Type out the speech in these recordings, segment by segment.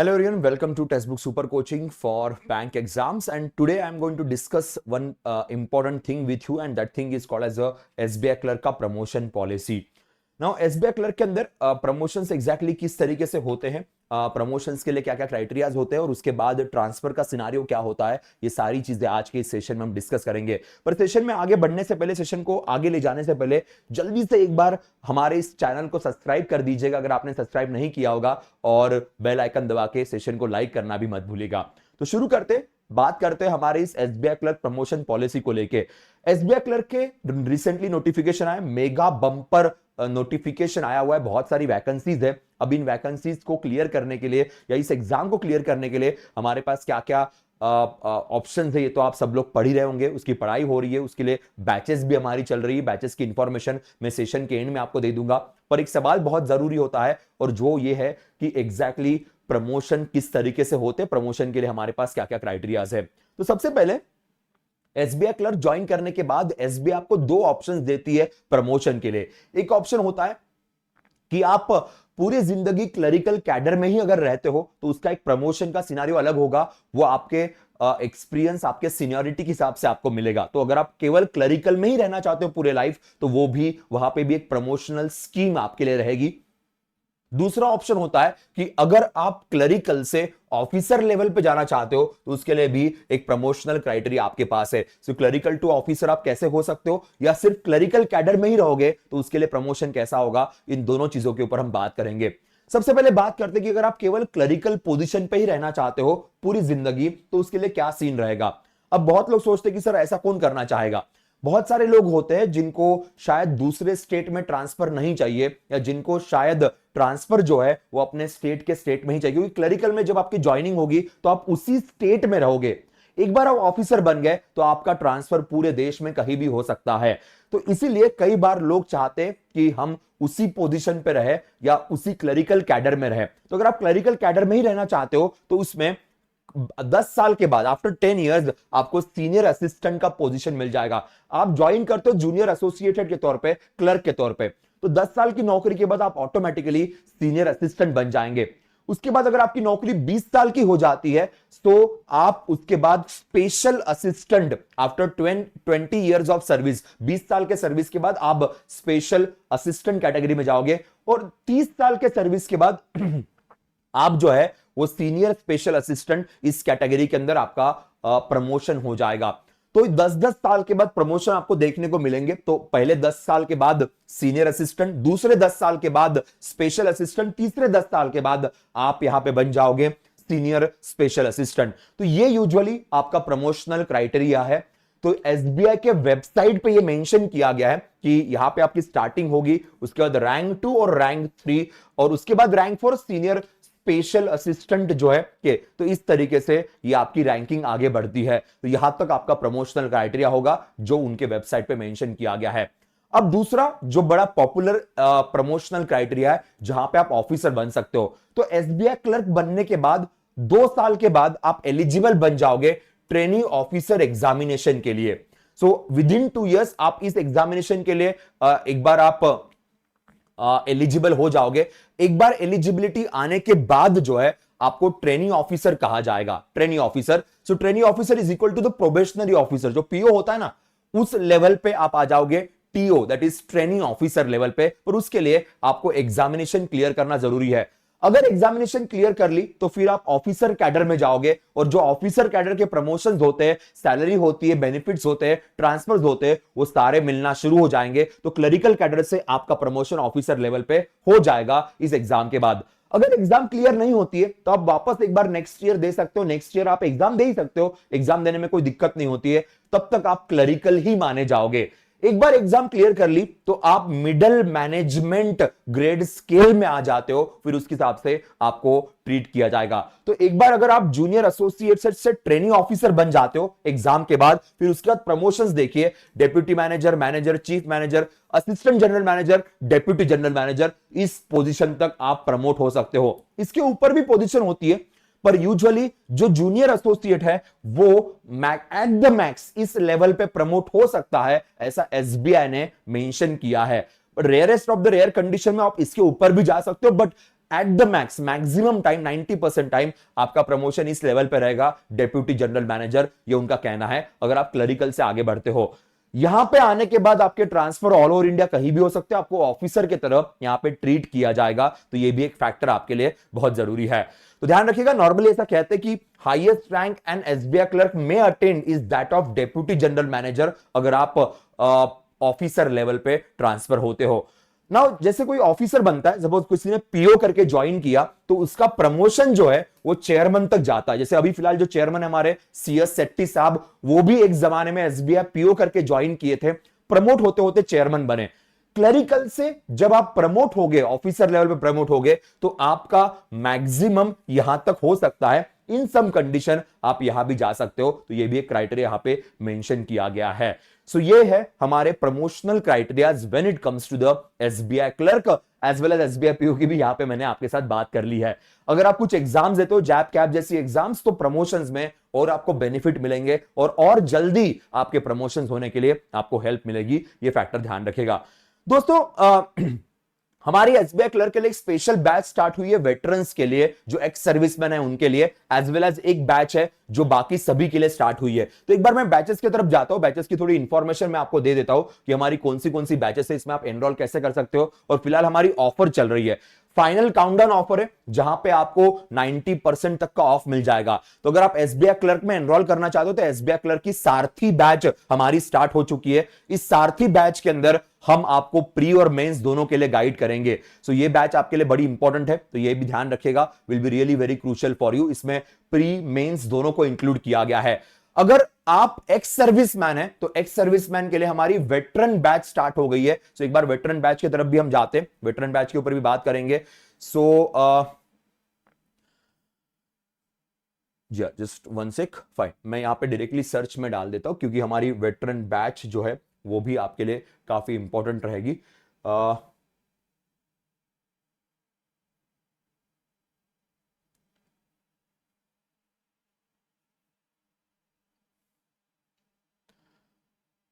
Hello everyone, welcome to Textbook Super Coaching for bank exams, and today I'm going to discuss one important thing with you, and that thing is called as a SBI clerk का promotion policy. Now SBI clerk के अंदर promotions exactly किस तरीके से होते हैं, promotions के लिए क्या क्या क्राइटेरियाज होते हैं और उसके बाद ट्रांसफर का सिनारियो क्या होता है, ये सारी चीजें आज के इस सेशन में हम डिस्कस करेंगे। पर सेशन में आगे बढ़ने से पहले, सेशन को आगे ले जाने से पहले जल्दी से एक बार हमारे इस चैनल को सब्सक्राइब कर दीजिएगा अगर आपने सब्सक्राइब नहीं किया होगा, और बेल आइकन दबा के सेशन को लाइक करना भी मत भूलिएगा। तो शुरू करते, बात करते हैं हमारे इस एसबीआई क्लर्क प्रमोशन पॉलिसी को लेके। एसबीआई क्लर्क के रिसेंटली नोटिफिकेशन आया, मेगा बम्पर नोटिफिकेशन आया हुआ है, बहुत सारी वैकेंसीज है। अब इन वैकेंसीज को क्लियर करने के लिए या इस एग्जाम को क्लियर करने के लिए हमारे पास क्या क्या ऑप्शन है, ये तो आप सब लोग पढ़ ही रहे होंगे, उसकी पढ़ाई हो रही है, उसके लिए बैचेस भी हमारी चल रही है। बैचेस की इंफॉर्मेशन मैं सेशन के एंड में आपको दे दूंगा। पर एक सवाल बहुत जरूरी होता है, और जो ये है कि एग्जैक्टली प्रमोशन किस तरीके से होते हैं, प्रमोशन के लिए हमारे पास क्या क्या क्राइटेरियाज है। तो सबसे पहले एसबीआई क्लर्क ज्वाइन करने के बाद एसबीआई आपको दो ऑप्शंस देती है प्रमोशन के लिए। एक ऑप्शन होता है कि आप पूरी जिंदगी क्लरिकल कैडर में ही अगर रहते हो तो उसका एक प्रमोशन का सिनेरियो अलग होगा, वो आपके एक्सपीरियंस, आपके सीनियरिटी के हिसाब से आपको मिलेगा। तो अगर आप केवल क्लरिकल में ही रहना चाहते हो पूरे लाइफ, तो वो भी वहां पे भी एक प्रमोशनल स्कीम आपके लिए रहेगी। दूसरा ऑप्शन होता है कि अगर आप क्लरिकल से ऑफिसर लेवल पे जाना चाहते हो तो उसके लिए भी एक प्रमोशनल क्राइटेरिया आपके पास है। सो क्लरिकल टू ऑफिसर आप कैसे हो सकते हो, या सिर्फ क्लरिकल कैडर में ही रहोगे तो उसके लिए प्रमोशन कैसा होगा, इन दोनों चीजों के ऊपर हम बात करेंगे। सबसे पहले बात करते हैं कि अगर आप केवल क्लरिकल पोजीशन पे ही रहना चाहते हो पूरी जिंदगी, तो उसके लिए क्या सीन रहेगा। अब बहुत लोग सोचते हैं कि सर ऐसा कौन करना चाहेगा। बहुत सारे लोग होते हैं जिनको शायद दूसरे स्टेट में ट्रांसफर नहीं चाहिए, या जिनको शायद ट्रांसफर जो है वो अपने स्टेट के स्टेट में ही चाहिए, क्योंकि क्लरिकल में जब आपकी ज्वाइनिंग होगी तो आप उसी स्टेट में रहोगे। एक बार आप ऑफिसर बन गए तो आपका ट्रांसफर पूरे देश में कहीं भी हो सकता है। तो इसीलिए कई बार लोग चाहते हैं कि हम उसी पोजीशन पे रहे या उसी क्लरिकल कैडर में रहे। तो अगर आप क्लरिकल कैडर में ही रहना चाहते हो तो उसमें 10 साल के बाद, आफ्टर 10 इयर्स, आपको सीनियर असिस्टेंट का पोजीशन मिल जाएगा। आप ज्वाइन करते हो जूनियर एसोसिएटेड के तौर पे, क्लर्क के तौर पे, तो 10 साल की नौकरी के बाद आप ऑटोमेटिकली सीनियर असिस्टेंट बन जाएंगे। उसके बाद अगर आपकी नौकरी 20 साल की हो जाती है तो आप उसके बाद special assistant, after 20 years of service, 20 साल के सर्विस के बाद आप स्पेशल असिस्टेंट कैटेगरी में जाओगे, और 30 साल के सर्विस के बाद आप जो है वो सीनियर स्पेशल असिस्टेंट, इस कैटेगरी के अंदर आपका प्रमोशन हो जाएगा। तो 10-10 साल के बाद प्रमोशन आपको देखने को मिलेंगे। तो पहले 10 साल के बाद सीनियर असिस्टेंट, दूसरे 10 साल के बाद स्पेशल असिस्टेंट, तीसरे 10 साल के बाद आप यहां पे बन जाओगे सीनियर स्पेशल असिस्टेंट। तो ये यूजुअली आपका प्रमोशनल क्राइटेरिया है। तो एसबीआई के वेबसाइट पे ये मेंशन किया गया है कि यहां पे आपकी स्टार्टिंग होगी, उसके बाद रैंक 2 और रैंक 3, और उसके बाद रैंक 4 सीनियर स्पेशल असिस्टेंट जो है के। तो इस तरीके से ये आपकी रैंकिंग आगे बढ़ती है। तो यहां तक आपका प्रमोशनल क्राइटेरिया होगा जो उनके वेबसाइट पे मेंशन किया गया है। अब दूसरा जो बड़ा पॉपुलर प्रमोशनल क्राइटेरिया है जहां पे आप ऑफिसर बन सकते हो, तो एसबीआई क्लर्क बनने के बाद 2 साल के बाद आप एलिजिबल बन जाओगे ट्रेनिंग ऑफिसर एग्जामिनेशन के लिए। सो विद इन 2 इयर्स आप इस एग्जामिनेशन के लिए एक बार आप एलिजिबल हो जाओगे। एक बार एलिजिबिलिटी आने के बाद जो है आपको ट्रेनिंग ऑफिसर कहा जाएगा, training officer. So training officer is equal to the probationary officer, जो पीओ होता है ना, उस लेवल पे आप आ जाओगे, TO that is training officer level पे। पर उसके लिए आपको एग्जामिनेशन क्लियर करना जरूरी है। अगर एग्जामिनेशन क्लियर कर ली तो फिर आप ऑफिसर कैडर में जाओगे, और जो ऑफिसर कैडर के प्रमोशंस होते हैं, सैलरी होती है, बेनिफिट्स होते हैं, ट्रांसफर्स होते हैं, वो सारे मिलना शुरू हो जाएंगे। तो क्लरिकल कैडर से आपका प्रमोशन ऑफिसर लेवल पे हो जाएगा इस एग्जाम के बाद। अगर एग्जाम क्लियर नहीं होती है तो आप वापस एक बार नेक्स्ट ईयर दे सकते हो, नेक्स्ट ईयर आप एग्जाम दे ही सकते हो, एग्जाम देने में कोई दिक्कत नहीं होती है, तब तक आप क्लरिकल ही माने जाओगे। एक बार एग्जाम क्लियर कर ली तो आप मिडिल मैनेजमेंट ग्रेड स्केल में आ जाते हो, फिर उसके हिसाब से आपको ट्रीट किया जाएगा। तो एक बार अगर आप जूनियर एसोसिएट से ट्रेनिंग ऑफिसर बन जाते हो एग्जाम के बाद, फिर उसके बाद प्रमोशंस देखिए, deputy manager, manager, chief manager, assistant general manager, deputy general manager, इस पोजीशन तक आप प्रमोट हो सकते हो। इसके ऊपर भी पोजीशन होती है, पर यूजुअली जो जूनियर एसोसिएट है वो एट द मैक्स इस लेवल पे प्रमोट हो सकता है, ऐसा एसबीआई ने मेंशन किया है। Rarest of the rare condition में आप इसके ऊपर भी जा सकते हो, but at the maximum time 90% time आपका प्रमोशन इस लेवल पे रहेगा, डेप्यूटी जनरल मैनेजर, ये उनका कहना है, अगर आप क्लरिकल से आगे बढ़ते हो। यहां पे आने के बाद आपके ट्रांसफर ऑल ओवर इंडिया कहीं भी हो सकते हैं, आपको ऑफिसर की तरह यहां पे ट्रीट किया जाएगा, तो ये भी एक फैक्टर आपके लिए बहुत जरूरी है। तो ध्यान रखिएगा, नॉर्मली ऐसा कहते हैं कि highest rank and SBI clerk में attend is that of deputy general manager, अगर आप ऑफिसर लेवल पे ट्रांसफर होते हो। नाउ जैसे कोई ऑफिसर बनता है, सपोज किसी ने पीओ करके ज्वाइन किया, तो उसका प्रमोशन जो है वो चेयरमैन तक जाता है। जैसे अभी फिलहाल जो चेयरमैन हमारे सीएस सेट्टी साहब, वो भी एक जमाने में एसबीआई पीओ करके ज्वाइन किए थे, प्रमोट होते होते चेयरमैन बने। क्लरिकल से जब आप प्रमोट होगे, ऑफिसर लेवल पे प्रमोट होगे, तो आपका मैक्सिमम यहां तक हो सकता है, इन सम कंडीशन आप यहां भी जा सकते हो, तो ये भी एक क्राइटेरिया यहां पे मेंशन किया गया है। सो ये है हमारे promotional criterias when it comes to the SBI clerk as well as SBI PO की भी यहां पे मैंने आपके साथ बात कर ली है। अगर आप कुछ एग्जाम्स देते हो, जैप कैप जैसी एग्जाम्स, तो प्रमोशंस में और आपको बेनिफिट मिलेंगे और जल्दी आपके प्रमोशंस होने के लिए आपको हेल्प मिलेगी, ये फैक्टर ध्यान रखेगा। दोस्तों हमारी एसबीआई क्लर्क के लिए एक स्पेशल बैच स्टार्ट हुई है वेटरन्स के लिए, जो एक्स सर्विसमैन है उनके लिए, एज वेल एज एक बैच है जो बाकी सभी के लिए स्टार्ट हुई है। तो एक बार मैं बैचेस की तरफ जाता हूं, बैचेस की थोड़ी इंफॉर्मेशन मैं आपको दे देता हूं कि हमारी कौन सी बैचेस है, इसमें आप एनरोल कैसे कर सकते हो, और फिलहाल हमारी ऑफर चल रही है, फाइनल काउंटडाउन ऑफर है, जहां पे आपको 90% तक का ऑफ मिल जाएगा। तो अगर आप एसबीआई क्लर्क में एनरोल करना चाहते हो, तो एसबीआई क्लर्क की सारथी बैच हमारी स्टार्ट हो चुकी है। इस सारथी बैच के अंदर हम आपको प्री और मेंस दोनों के लिए गाइड करेंगे। सो ये बैच आपके लिए बड़ी इंपॉर्टेंट है, तो ये भी ध्यान रखिएगा, will be really very crucial for you. इसमें प्री मेंस दोनों को इंक्लूड किया गया है। अगर आप एक्स सर्विसमैन है, तो एक्स सर्विसमैन के लिए हमारी वेटरन बैच स्टार्ट हो गई है। सो एक बार वेटरन बैच की तरफ भी हम जाते हैं, वेटरन बैच के ऊपर भी बात करेंगे। So just one sec, fine, मैं यहां पे डायरेक्टली सर्च में डाल देता हूं, क्योंकि हमारी वेटरन बैच जो है वो भी आपके लिए काफी इंपॉर्टेंट रहेगी।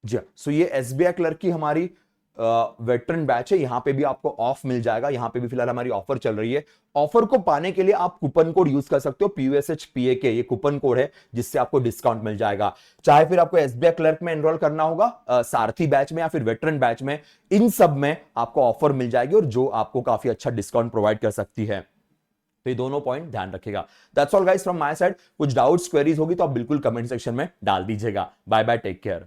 जी, सो ये एसबीआई क्लर्क की हमारी वेटरन बैच है, यहां पे भी आपको ऑफ मिल जाएगा। यहां पे भी फिलहाल हमारी ऑफर चल रही है। ऑफर को पाने के लिए आप कूपन कोड यूज कर सकते हो, PUSHPAK, ये कूपन कोड है जिससे आपको डिस्काउंट मिल जाएगा। चाहे फिर आपको एसबीआई क्लर्क में एनरोल करना होगा, सारथी बैच में या फिर वेटरन बैच में, इन सब में आपको ऑफर मिल जाएगी, और जो आपको काफी अच्छा डिस्काउंट प्रोवाइड कर सकती है। तो ये दोनों पॉइंट ध्यान रखेगा। That's all guys from my side. कुछ डाउट्स क्वेरीज होगी तो आप बिल्कुल कमेंट सेक्शन में डाल दीजिएगा। Bye bye, take care.